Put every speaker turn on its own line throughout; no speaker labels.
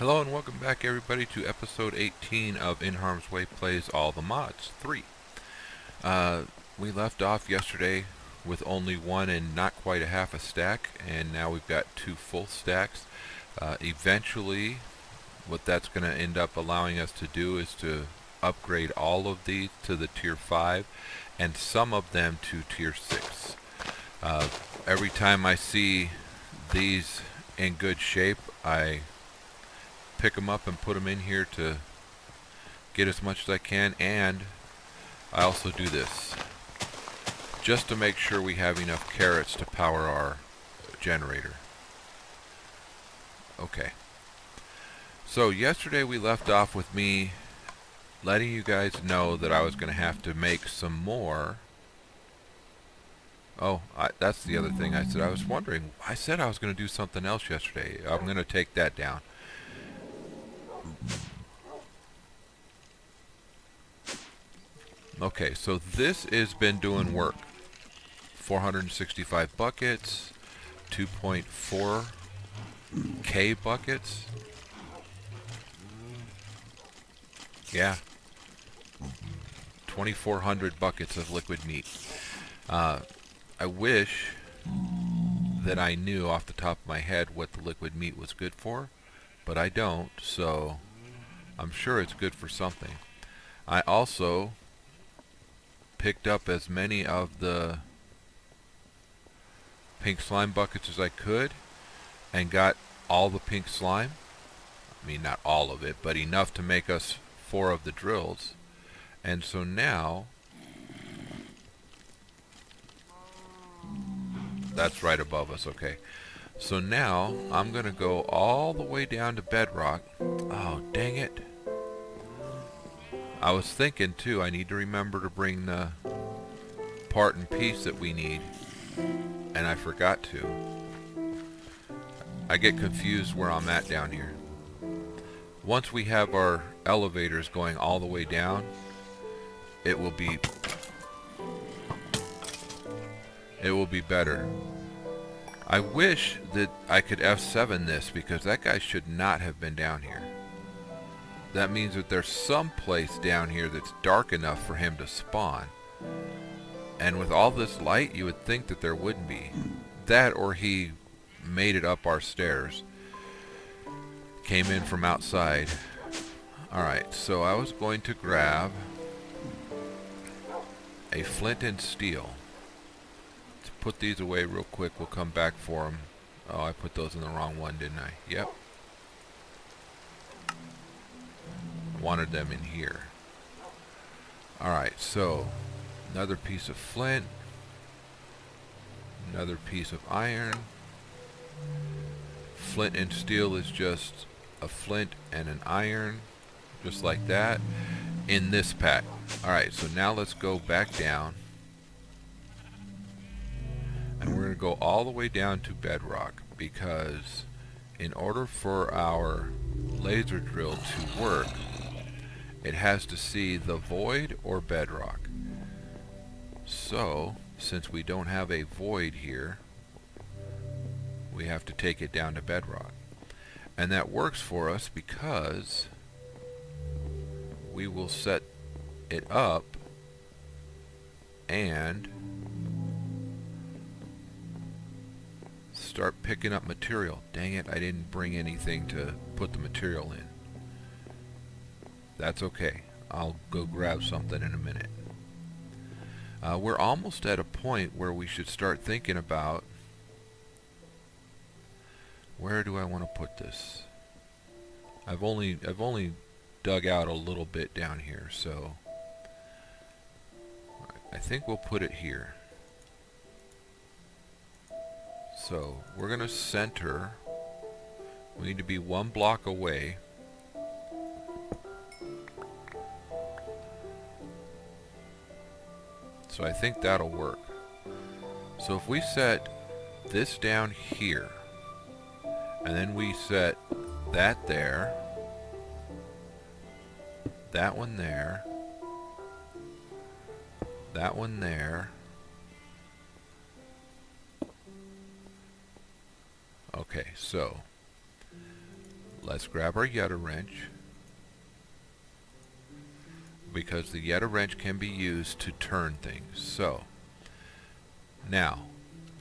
Hello and welcome back everybody to episode 18 of NHarmzWay Plays All the Mods 3. We left off yesterday with only one and not quite a half a stack, and now we've got two full stacks. Eventually, what that's going to end up allowing us to do is to upgrade all of these to the tier 5 and some of them to tier 6. Every time I see these in good shape, I pick them up and put them in here to get as much as I can, and I also do this just to make sure we have enough carrots to power our generator. Okay, so yesterday we left off with me letting you guys know that I was going to have to make some more. That's the other thing I said. I was wondering, I said I was going to do something else yesterday. I'm going to take that down. Okay, so this has been doing work. 465 buckets, 2.4k buckets. Yeah, 2,400 buckets of liquid meat. I wish that I knew off the top of my head what the liquid meat was good for, but I don't, so I'm sure it's good for something. I also picked up as many of the pink slime buckets as I could and got all the pink slime. I mean, not all of it, but enough to make us 4 of the drills. And so now, that's right above us, okay. So now, I'm going to go all the way down to Bedrock. Oh, dang it. I was thinking, too, I need to remember to bring the part and piece that we need, and I forgot to. I get confused where I'm at down here. Once we have our elevators going all the way down, it will be better. I wish that I could F7 this, because that guy should not have been down here. That means that there's some place down here that's dark enough for him to spawn. And with all this light, you would think that there wouldn't be. That, or he made it up our stairs. Came in from outside. Alright, so I was going to grab a flint and steel. Let's put these away real quick. We'll come back for them. Oh, I put those in the wrong one, didn't I? Yep. Wanted them in here. Alright, so another piece of flint, another piece of iron. Flint and steel is just a flint and an iron, just like that, in this pack. Alright, so now let's go back down, and we're going to go all the way down to Bedrock, because in order for our laser drill to work, it has to see the void or Bedrock. So, since we don't have a void here, we have to take it down to Bedrock. And that works for us because we will set it up and start picking up material. Dang it, I didn't bring anything to put the material in. That's okay. I'll go grab something in a minute. We're almost at a point where we should start thinking about, where do I want to put this? I've only dug out a little bit down here, so I think we'll put it here. So we're going to center. We need to be 1 block away. So I think that'll work. So if we set this down here, and then we set that there, that one there, that one there. Okay, so Let's grab our Yeta wrench, because the Yeta wrench can be used to turn things. So, now,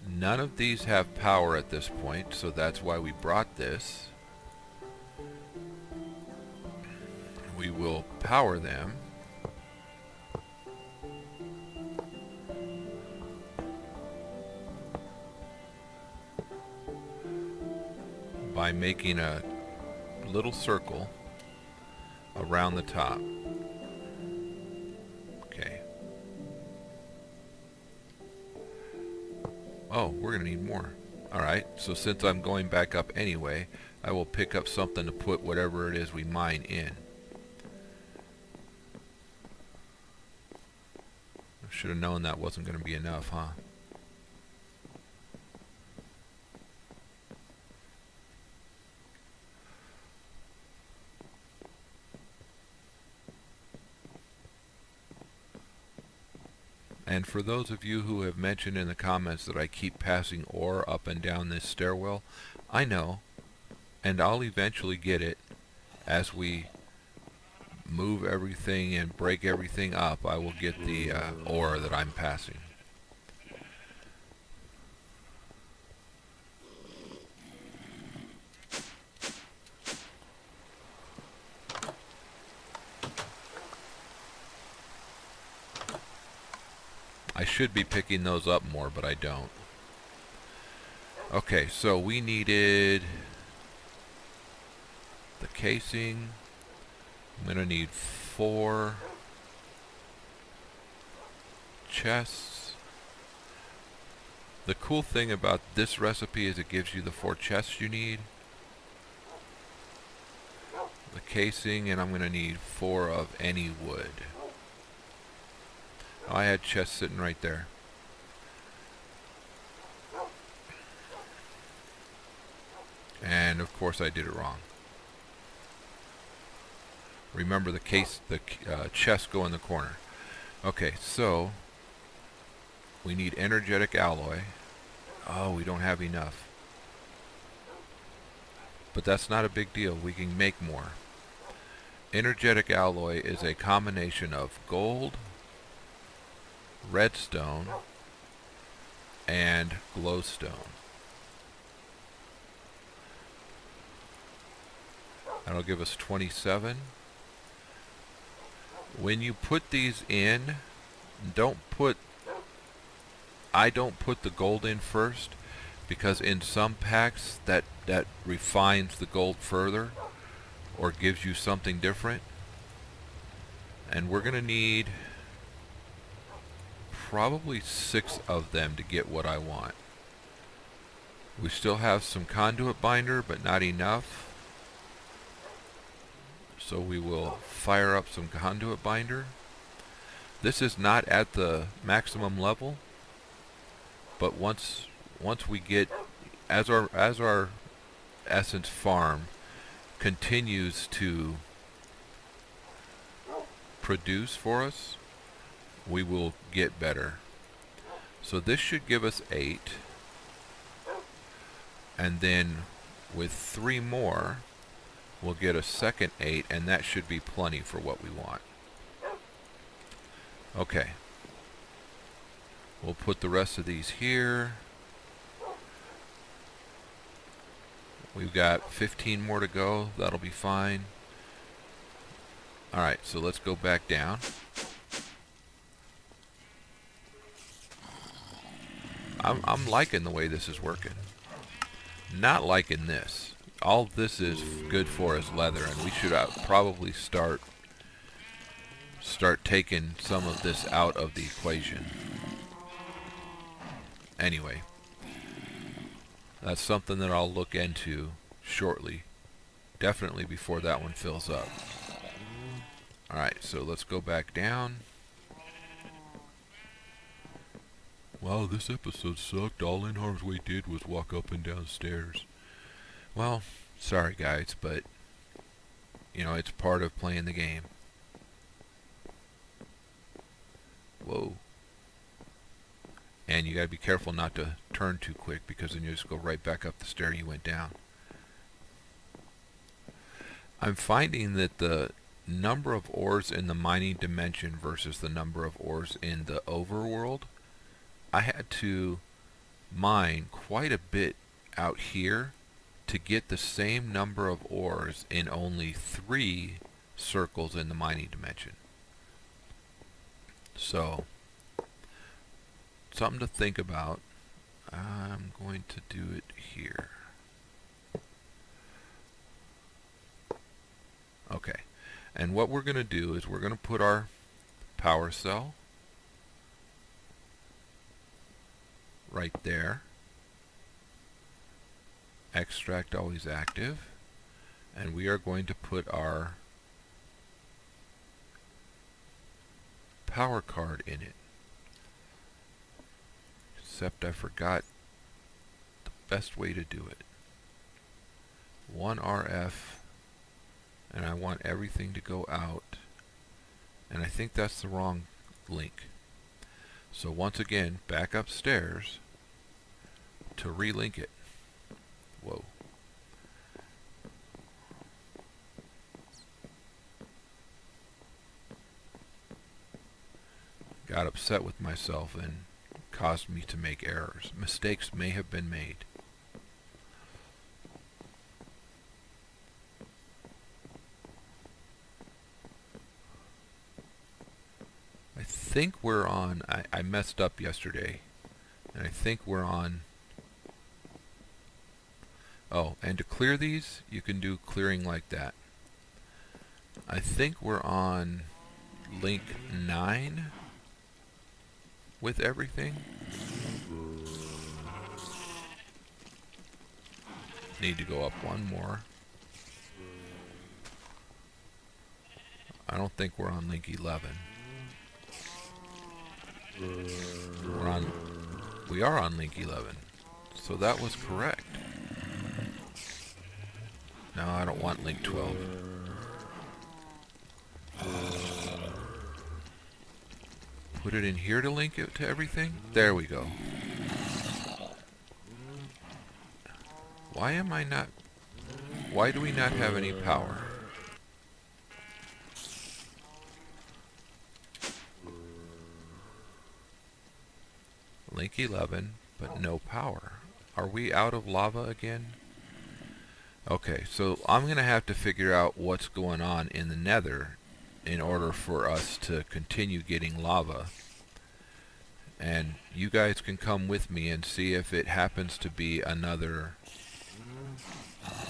none of these have power at this point, so that's why we brought this. We will power them. By making a little circle around the top. Okay. Oh, we're going to need more. Alright, so since I'm going back up anyway, I will pick up something to put whatever it is we mine in. I should have known that wasn't going to be enough, huh? And for those of you who have mentioned in the comments that I keep passing ore up and down this stairwell, I know, and I'll eventually get it as we move everything and break everything up. I will get the ore that I'm passing. I should be picking those up more, but I don't. Okay, so we needed the casing. I'm going to need 4 chests. The cool thing about this recipe is it gives you the 4 chests you need. The casing, and I'm going to need 4 of any wood. I had chests sitting right there. And of course I did it wrong. Remember the chests go in the corner. Okay, so we need energetic alloy. Oh, we don't have enough. But that's not a big deal. We can make more. Energetic alloy is a combination of gold, redstone, and glowstone. That'll give us 27. When you put these in, I don't put the gold in first, because in some packs that refines the gold further or gives you something different. And we're going to need probably 6 of them to get what I want. We still have some conduit binder, but not enough. So we will fire up some conduit binder. This is not at the maximum level, but once we get, as our essence farm continues to produce for us, we will get better. So this should give us 8, and then with 3 more we'll get a second 8, and that should be plenty for what we want. Okay, we'll put the rest of these here. We've got 15 more to go. That'll be fine. Alright, so let's go back down. I'm liking the way this is working. Not liking this. All this is good for is leather, and we should probably start taking some of this out of the equation. Anyway, that's something that I'll look into shortly. Definitely before that one fills up. Alright, so let's go back down. Wow, this episode sucked. All NHarmzWay did was walk up and down stairs. Well, sorry guys, but you know, it's part of playing the game. Whoa. And you gotta be careful not to turn too quick, because then you just go right back up the stair you went down. I'm finding that the number of ores in the mining dimension versus the number of ores in the overworld, I had to mine quite a bit out here to get the same number of ores in only 3 circles in the mining dimension. So, something to think about. I'm going to do it here. Okay, and what we're going to do is we're going to put our power cell right there. Extract always active, and we are going to put our power card in it. Except I forgot the best way to do it. 1 RF, and I want everything to go out, and I think that's the wrong link. So once again, back upstairs to relink it. Whoa. Got upset with myself and caused me to make errors. Mistakes may have been made. I think we're on, I messed up yesterday, and I think we're on, oh, and to clear these, you can do clearing like that. I think we're on link 9 with everything. Need to go up one more. I don't think we're on link 11. We are on link 11. So that was correct. No, I don't want link 12. Put it in here to link it to everything. There we go. Why do we not have any power? Link 11, but no power. Are we out of lava again? Okay, so I'm going to have to figure out what's going on in the nether in order for us to continue getting lava. And you guys can come with me and see if it happens to be another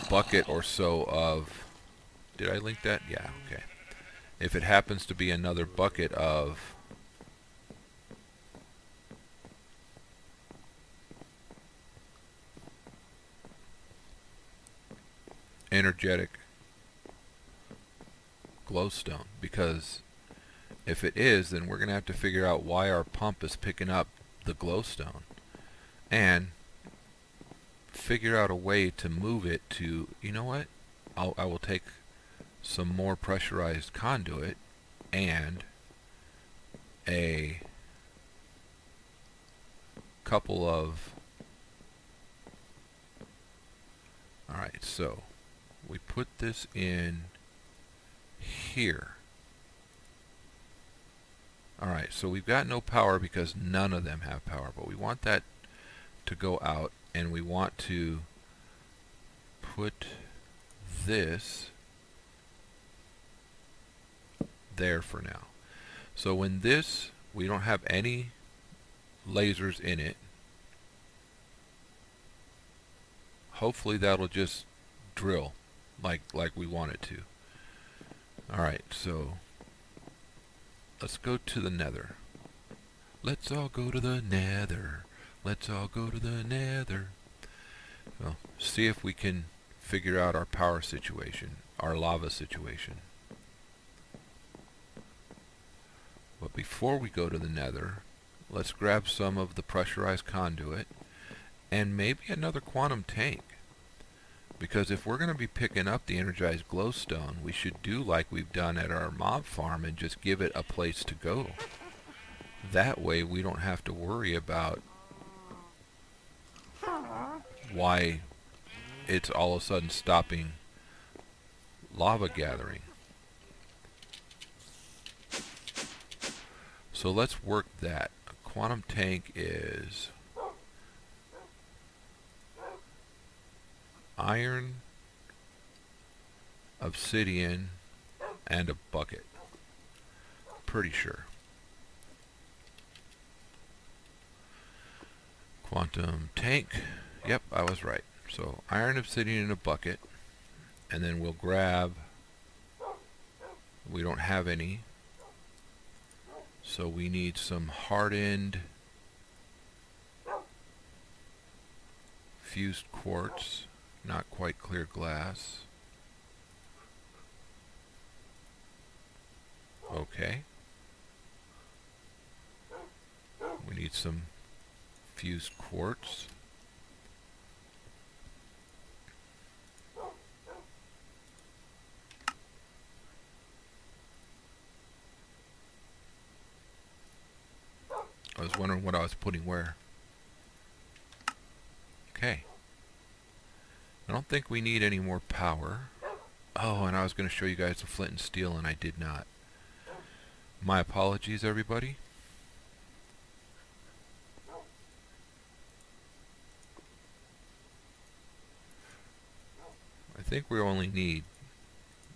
bucket or so of... Did I link that? Yeah, okay. If it happens to be another bucket of... energetic glowstone, because if it is, then we're going to have to figure out why our pump is picking up the glowstone and figure out a way to move it to, you know what, I will take some more pressurized conduit and a couple of, alright, so we put this in here. Alright, so we've got no power because none of them have power, but we want that to go out, and we want to put this there for now. So when this, we don't have any lasers in it. Hopefully that'll just drill like we want it to. Alright, so let's go to the nether. Let's all go to the nether. Let's all go to the nether. Well, see if we can figure out our power situation, our lava situation. But before we go to the nether, let's grab some of the pressurized conduit and maybe another quantum tank. Because if we're going to be picking up the energized glowstone, we should do like we've done at our mob farm and just give it a place to go. That way we don't have to worry about why it's all of a sudden stopping lava gathering. So let's work that. A quantum tank is iron, obsidian, and a bucket. Pretty sure. Quantum tank. Yep, I was right. So iron, obsidian, and a bucket. And then we'll grab... We don't have any. So we need some hardened fused quartz. Not quite clear glass. Okay. We need some fused quartz. I was wondering what I was putting where. Okay. I don't think we need any more power. Oh, and I was going to show you guys the flint and steel, and I did not. My apologies, everybody. I think we only need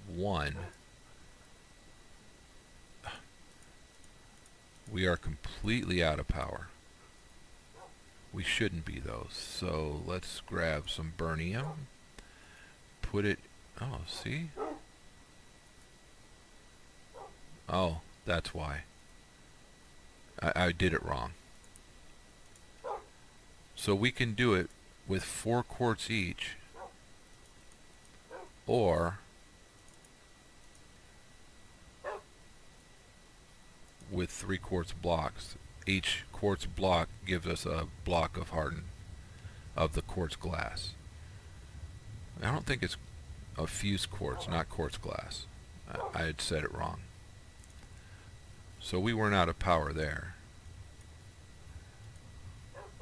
one. We are completely out of power. We shouldn't be though. So let's grab some burnium. Put it... Oh, see? Oh, that's why. I did it wrong. So we can do it with 4 quartz each. Or... with 3 quartz blocks. Each quartz block gives us a block of hardened of the quartz glass. I don't think it's a fused quartz, not quartz glass. I had said it wrong. So we weren't out of power there.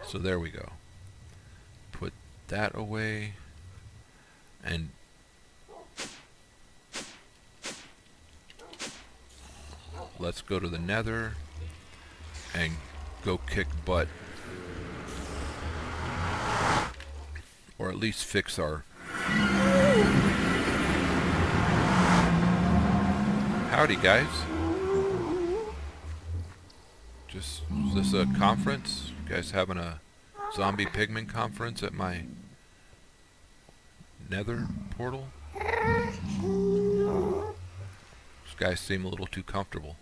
So there we go. Put that away, and let's go to the Nether and go kick butt. Or at least fix our... Howdy, guys. Is this a conference? You guys having a zombie pigman conference at my Nether portal? These guys seem a little too comfortable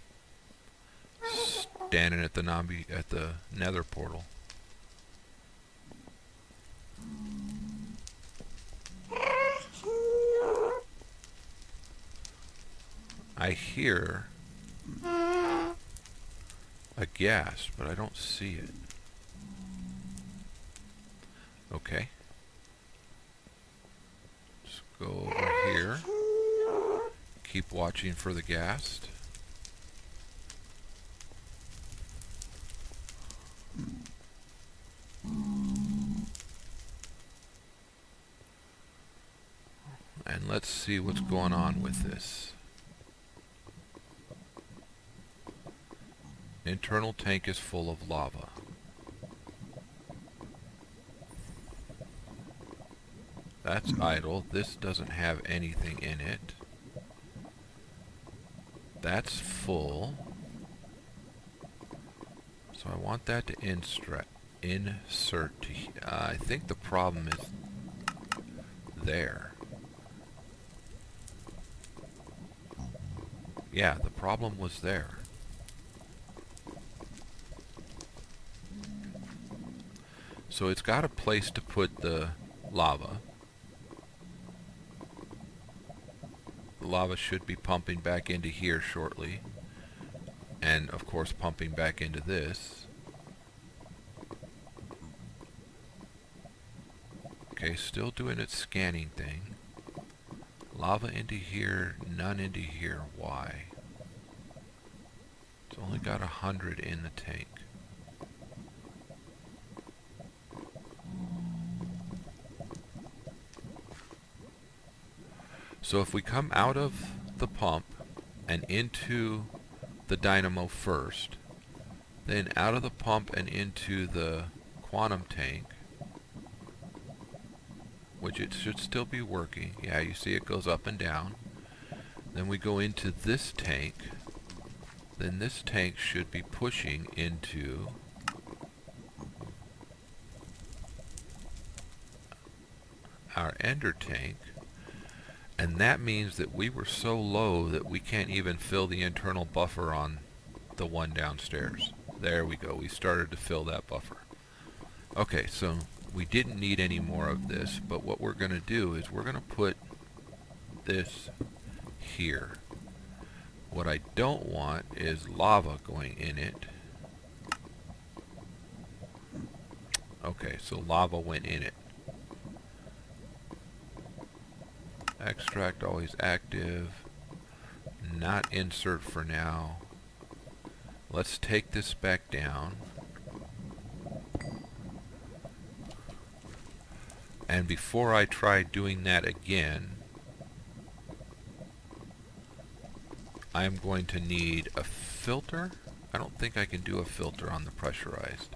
standing at the Nether portal. I hear a gas, but I don't see it. Okay. Let's go over here. Keep watching for the ghast. And let's see what's going on with this. Internal tank is full of lava. That's idle. This doesn't have anything in it. That's full. So I want that to insert to... I think the problem is there. Yeah, the problem was there. So it's got a place to put the lava. The lava should be pumping back into here shortly. And of course pumping back into this. Okay, still doing its scanning thing. Lava into here, none into here. Why? It's only got 100 in the tank. So if we come out of the pump and into the dynamo first, then out of the pump and into the quantum tank, which it should still be working. Yeah, you see it goes up and down. Then we go into this tank. Then this tank should be pushing into our ender tank. And that means that we were so low that we can't even fill the internal buffer on the one downstairs. There we go. We started to fill that buffer. Okay, so we didn't need any more of this, but what we're going to do is we're going to put this here. What I don't want is lava going in it. Okay, so lava went in it. Extract always active. Not insert for now. Let's take this back down. And before I try doing that again, I'm going to need a filter. I don't think I can do a filter on the pressurized.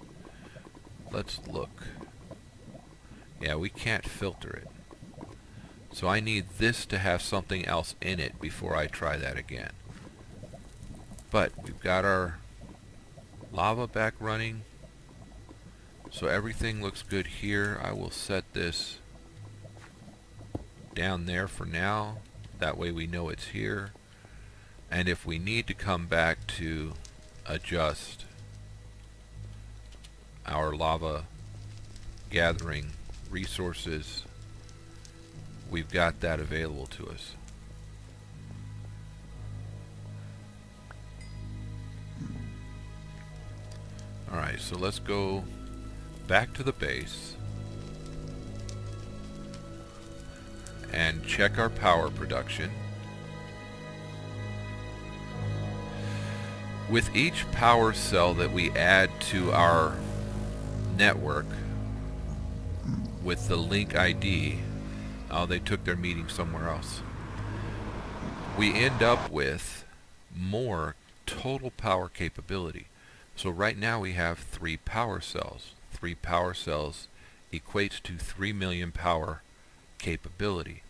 Let's look. Yeah, we can't filter it. So I need this to have something else in it before I try that again. But we've got our lava back running. So everything looks good here. I will set this down there for now. That way we know it's here. And if we need to come back to adjust our lava gathering resources, we've got that available to us. Alright, so let's go back to the base and check our power production. With each power cell that we add to our network with the link ID, oh, they took their meeting somewhere else, we end up with more total power capability. So right now we have 3 power cells. 3 power cells equates to 3 million power capability.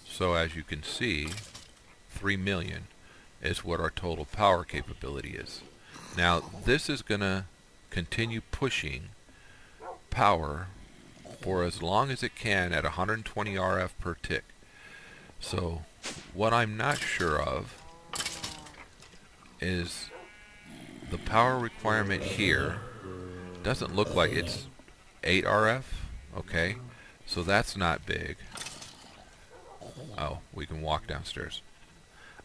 So as you can see, 3 million is what our total power capability is. Now this is going to continue pushing power for as long as it can at 120 RF per tick. So what I'm not sure of is the power requirement here doesn't look like it's 8 RF. Okay, so that's not big. Oh, we can walk downstairs.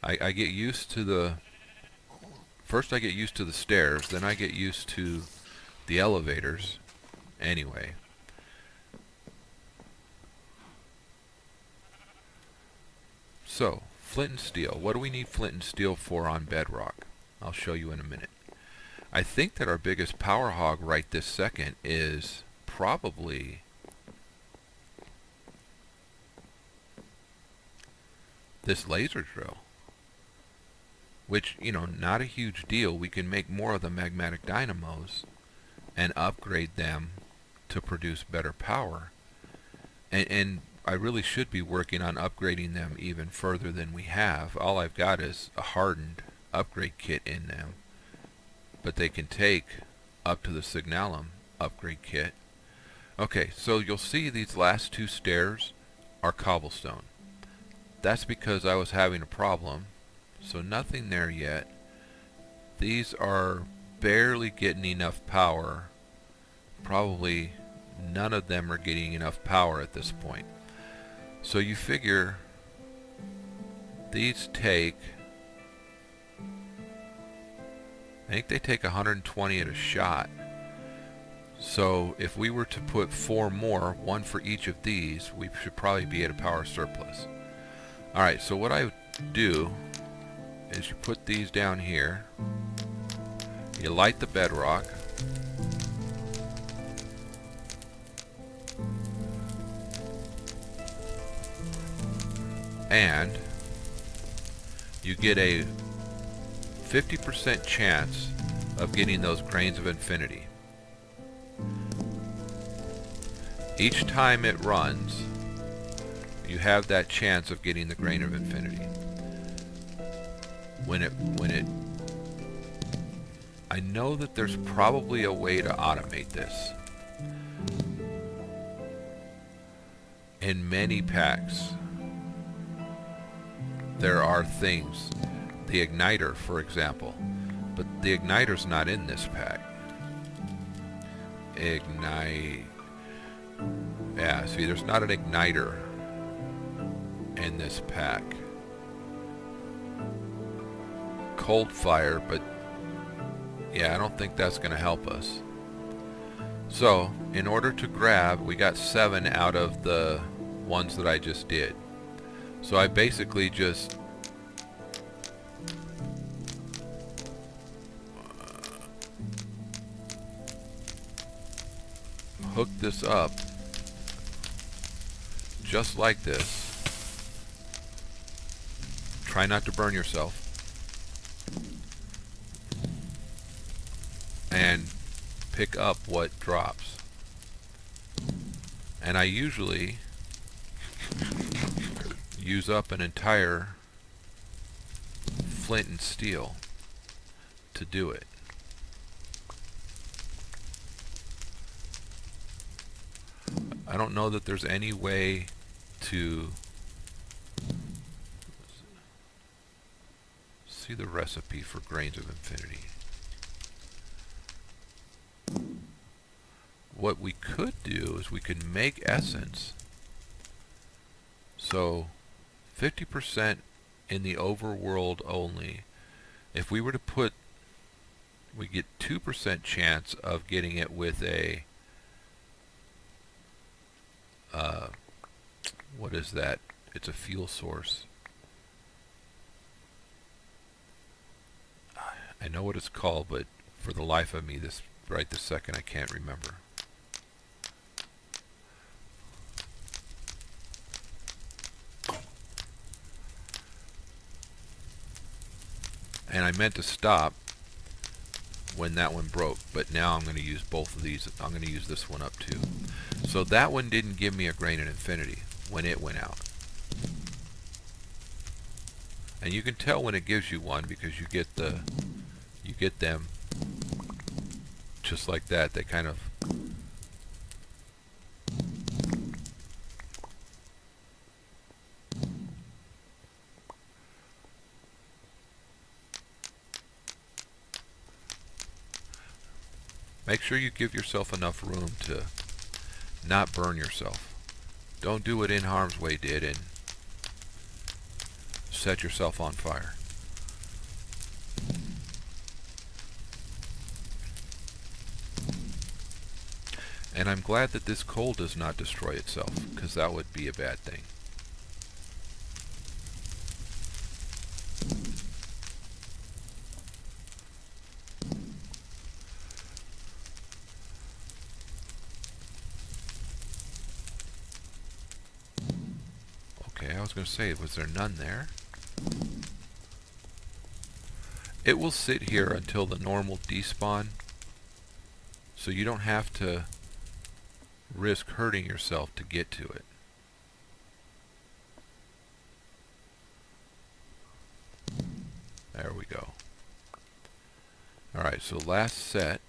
I get used to the... First I get used to the stairs, then I get used to the elevators. Anyway. So, flint and steel. What do we need flint and steel for on Bedrock? I'll show you in a minute. I think that our biggest power hog right this second is probably this laser drill. Which, you know, not a huge deal. We can make more of the magmatic dynamos and upgrade them to produce better power. And I really should be working on upgrading them even further than we have. All I've got is a hardened upgrade kit in them. But they can take up to the Signalum upgrade kit. Okay, so you'll see these last 2 stairs are cobblestone. That's because I was having a problem. So nothing there yet. These are barely getting enough power. Probably none of them are getting enough power at this point. So you figure these take, I think they take 120 at a shot. So if we were to put 4 more, 1 for each of these, we should probably be at a power surplus. Alright, so what I do is you put these down here, You light the bedrock. And you get a 50% chance of getting those grains of infinity. Each time it runs, you have that chance of getting the grain of infinity. I know that there's probably a way to automate this. In many packs, there are things, the igniter for example, but the igniter's not in this pack. Ignite. Yeah, see, there's not an igniter in this pack. Cold fire, but yeah, I don't think that's going to help us. So, in order to grab, we got 7 out of the ones that I just did. So I basically just hook this up just like this. Try not to burn yourself. And pick up what drops. And I usually use up an entire flint and steel to do it. I don't know that there's any way to see the recipe for grains of infinity. What we could do is we could make essence. So 50% in the overworld only. If we were to put, we get 2% chance of getting it with a what is that? It's a fuel source. I know what it's called, but for the life of me, this second, I can't remember. And I meant to stop when that one broke, but now I'm going to use both of these. I'm going to use this one up too. So that one didn't give me a grain of infinity when it went out. And you can tell when it gives you one because you get them just like that. They kind of make sure you give yourself enough room to not burn yourself. Don't do what NHarmzWay did and set yourself on fire. And I'm glad that this coal does not destroy itself, because that would be a bad thing. Okay, I was going to say, was there none there? It will sit here until the normal despawn, so you don't have to risk hurting yourself to get to it. There we go. Alright, so last set.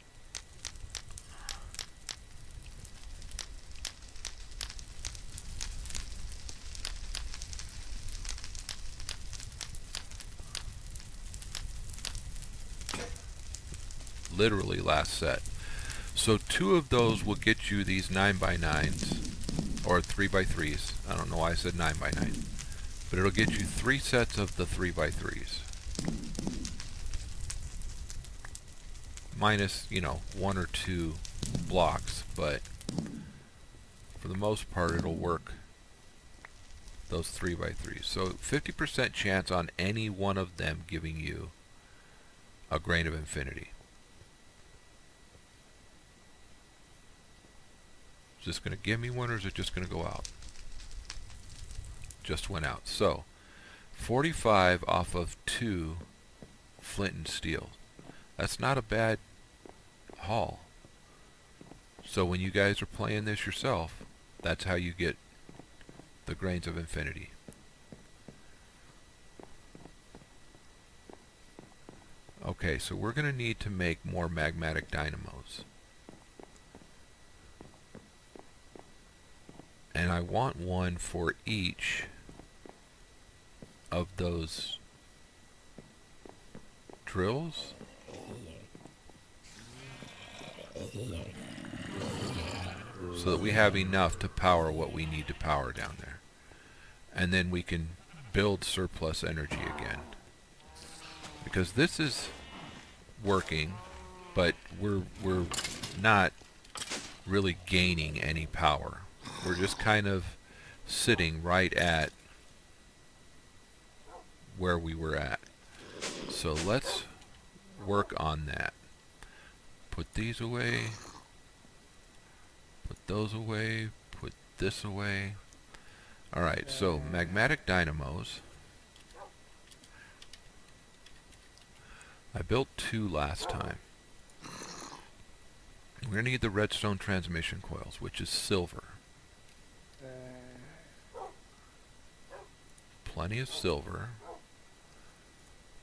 Literally last set. So 2 of those will get you these 9x9s, or 3x3s. I don't know why I said 9x9. But it'll get you 3 sets of the 3x3s. Minus, 1 or 2 blocks, but for the most part it'll work those 3x3s. So 50% chance on any one of them giving you a grain of infinity. Is this going to give me one, or is it just going to go out? Just went out. So 45 off of 2 flint and steel. That's not a bad haul. So when you guys are playing this yourself, that's how you get the Grains of Infinity. Okay, so we're going to need to make more magmatic dynamos. And I want one for each of those drills. So that we have enough to power what we need to power down there. And then we can build surplus energy again. Because this is working, but we're not really gaining any power. We're just kind of sitting right at where we were at. So let's work on that. Put these away. Put those away. Put this away. Alright, so magmatic dynamos. I built 2 last time. We're going to need the redstone transmission coils, which is silver. Plenty of silver.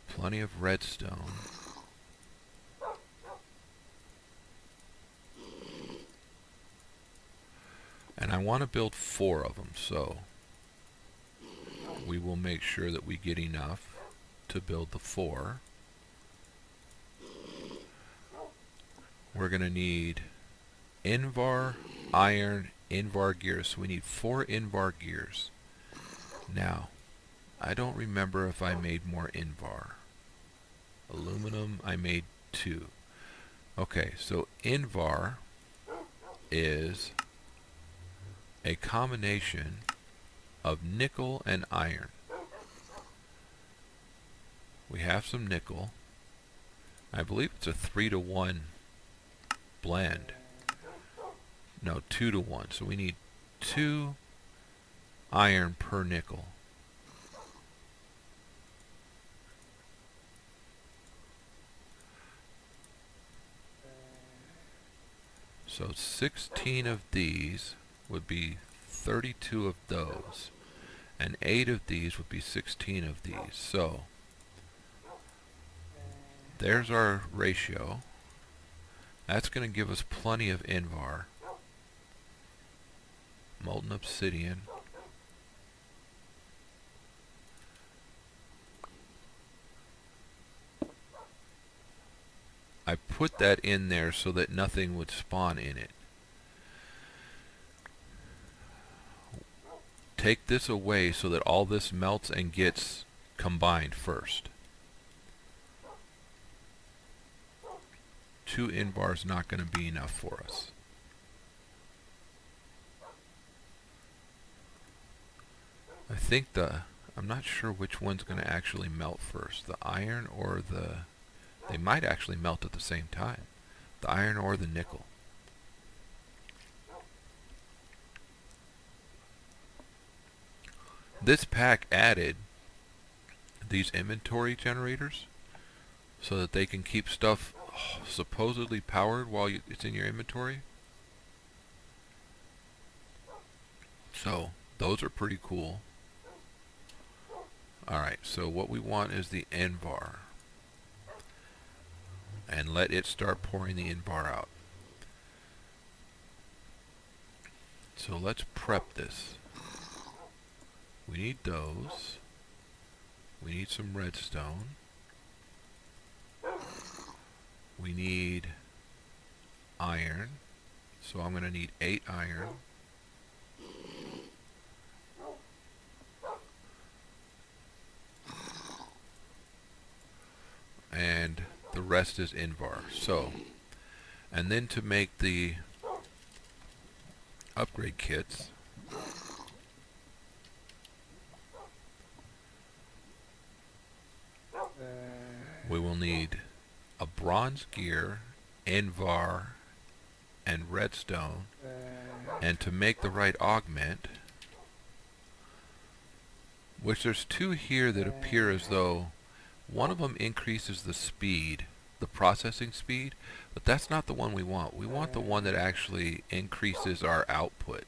Plenty of redstone. And I want to build 4 of them, so we will make sure that we get enough to build the 4. We're going to need Invar, iron, Invar gears. So we need 4 Invar gears. Now, I don't remember if I made more Invar. Aluminum, I made 2. Okay, so Invar is a combination of nickel and iron. We have some nickel. I believe it's a 3-to-1 blend. No, 2-to-1. So we need 2 iron per nickel. So 16 of these would be 32 of those. And 8 of these would be 16 of these. So there's our ratio. That's going to give us plenty of Invar. Molten obsidian. I put that in there so that nothing would spawn in it. Take this away so that all this melts and gets combined first. 2 Invar is not going to be enough for us. I think I'm not sure which one's going to actually melt first, the iron or they might actually melt at the same time, the iron or the nickel. This pack added these inventory generators so that they can keep stuff supposedly powered while it's in your inventory. So those are pretty cool. Alright, so what we want is the Invar. And let it start pouring the Invar out. So let's prep this. We need those. We need some redstone. We need iron. So I'm going to need 8 iron. And the rest is Invar. So, and then to make the upgrade kits, we will need a bronze gear, Invar, and redstone, And to make the right augment, which there's two here that appear as though one of them increases the speed, the processing speed, but that's not the one we want. We want the one that actually increases our output.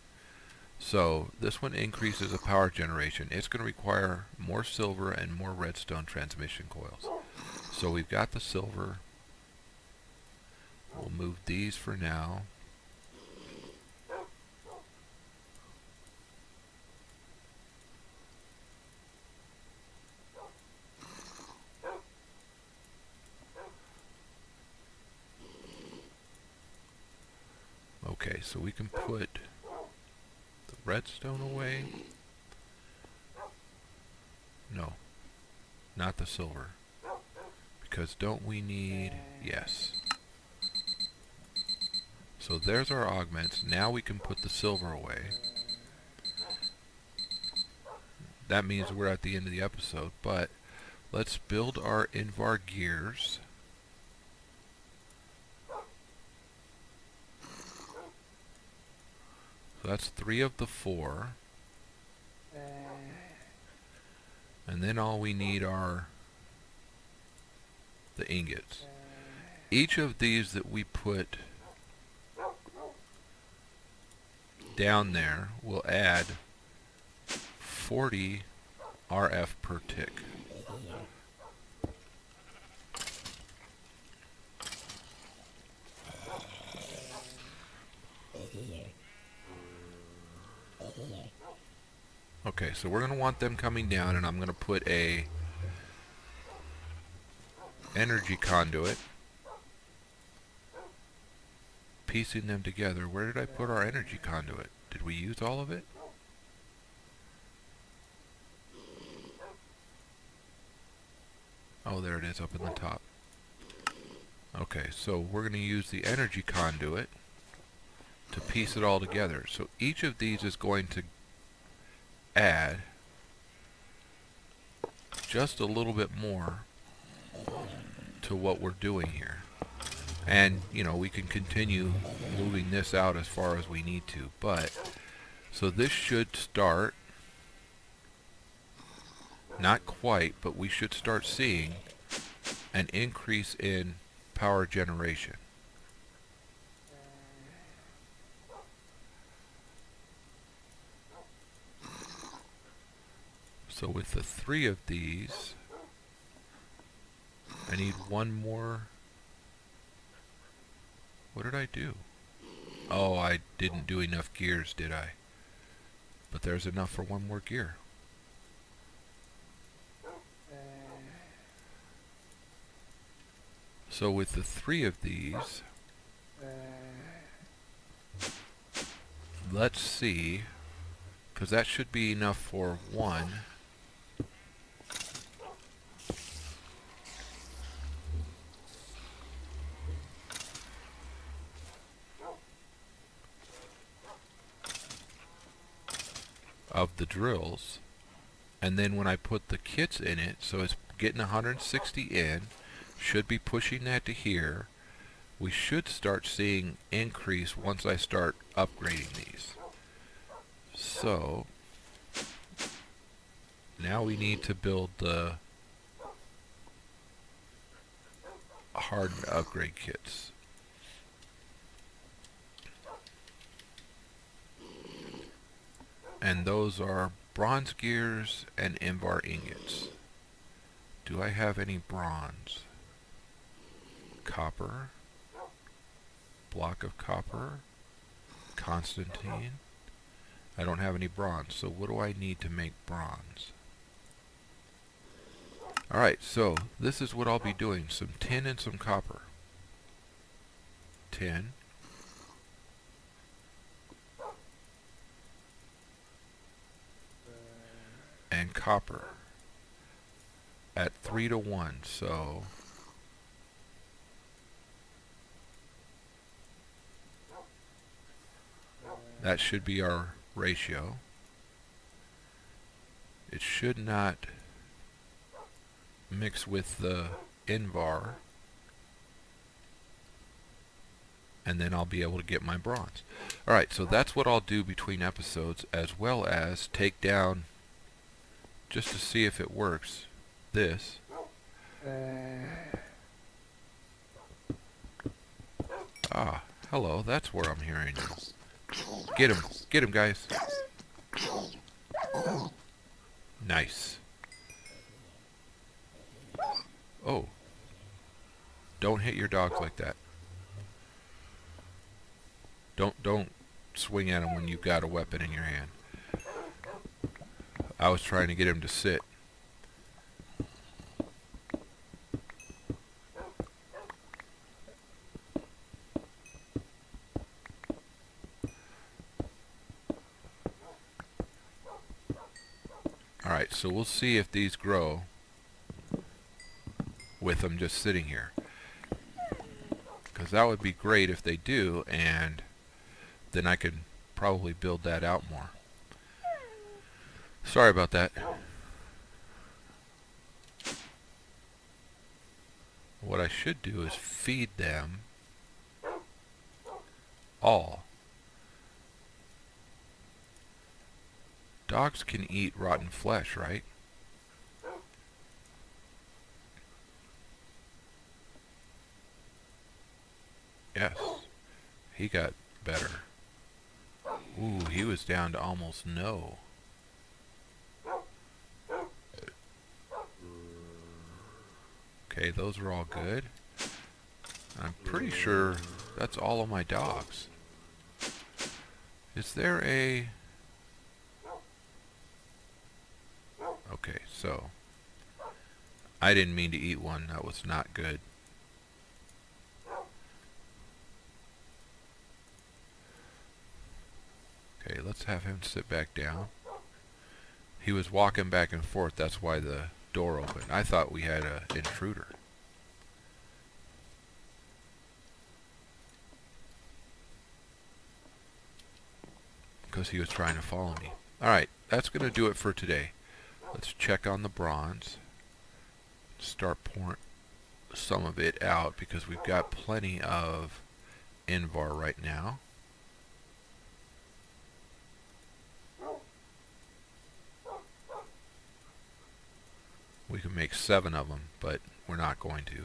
So this one increases the power generation. It's going to require more silver and more redstone transmission coils. So we've got the silver. We'll move these for now. Okay, so we can put the redstone away. No, not the silver. Because don't we need... Yes. So there's our augments. Now we can put the silver away. That means we're at the end of the episode, but let's build our Invar gears. So that's 3 of the 4. And then all we need are the ingots. Each of these that we put down there will add 40 RF per tick. Okay, so we're going to want them coming down, and I'm going to put a energy conduit, piecing them together. Where did I put our energy conduit? Did we use all of it? Oh, there it is up in the top. Okay, so we're going to use the energy conduit to piece it all together. So each of these is going to add just a little bit more to what we're doing here. And, you know, we can continue moving this out as far as we need to. But, so this should start, not quite, but we should start seeing an increase in power generation. So with the 3 of these, I need one more. What did I do? Oh, I didn't do enough gears, did I? But there's enough for one more gear. So with the 3 of these, let's see, because that should be enough for one. Of the drills, and then when I put the kits in it, so it's getting 160 in, should be pushing that to here. We should start seeing increase once I start upgrading these. So now we need to build the hardened upgrade kits. And those are bronze gears and Invar ingots. Do I have any bronze? Copper. Block of copper. Constantine. I don't have any bronze, so what do I need to make bronze? Alright, so this is what I'll be doing. Some tin and some copper. Tin. And copper at 3 to 1, so that should be our ratio. It should not mix with the Invar. and then I'll be able to get my bronze. Alright, so that's what I'll do between episodes, as well as take down, just to see if it works, this. Ah, hello, that's where I'm hearing you. Get him, guys. Nice. Oh. Don't hit your dogs like that. Don't swing at him when you've got a weapon in your hand. I was trying to get him to sit. Alright, so we'll see if these grow with them just sitting here. Because that would be great if they do, and then I could probably build that out more. Sorry about that. What I should do is feed them all. Dogs can eat rotten flesh, right? Yes. He got better. Ooh, he was down to almost no. Okay, those are all good. I'm pretty sure that's all of my dogs. Is there a... Okay, so I didn't mean to eat one. That was not good. Okay, let's have him sit back down. He was walking back and forth. That's why the door opened. I thought we had an intruder. Because he was trying to follow me. Alright, that's going to do it for today. Let's check on the bronze. Start pouring some of it out because we've got plenty of Invar right now. We can make 7 of them, but we're not going to.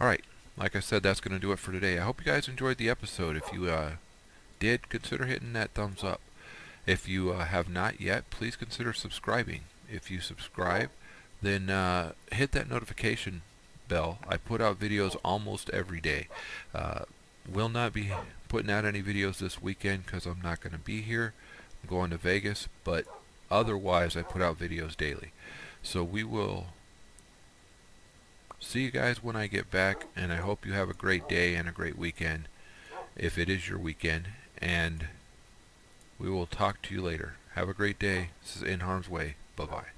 Alright, like I said, that's going to do it for today. I hope you guys enjoyed the episode. If you did, consider hitting that thumbs up. If you have not yet, please consider subscribing. If you subscribe, then hit that notification bell. I put out videos almost every day. Will not be putting out any videos this weekend because I'm not going to be here. I'm going to Vegas, but otherwise I put out videos daily. So we will see you guys when I get back, and I hope you have a great day and a great weekend, if it is your weekend, and we will talk to you later. Have a great day. This is In Harm's Way. Bye-bye.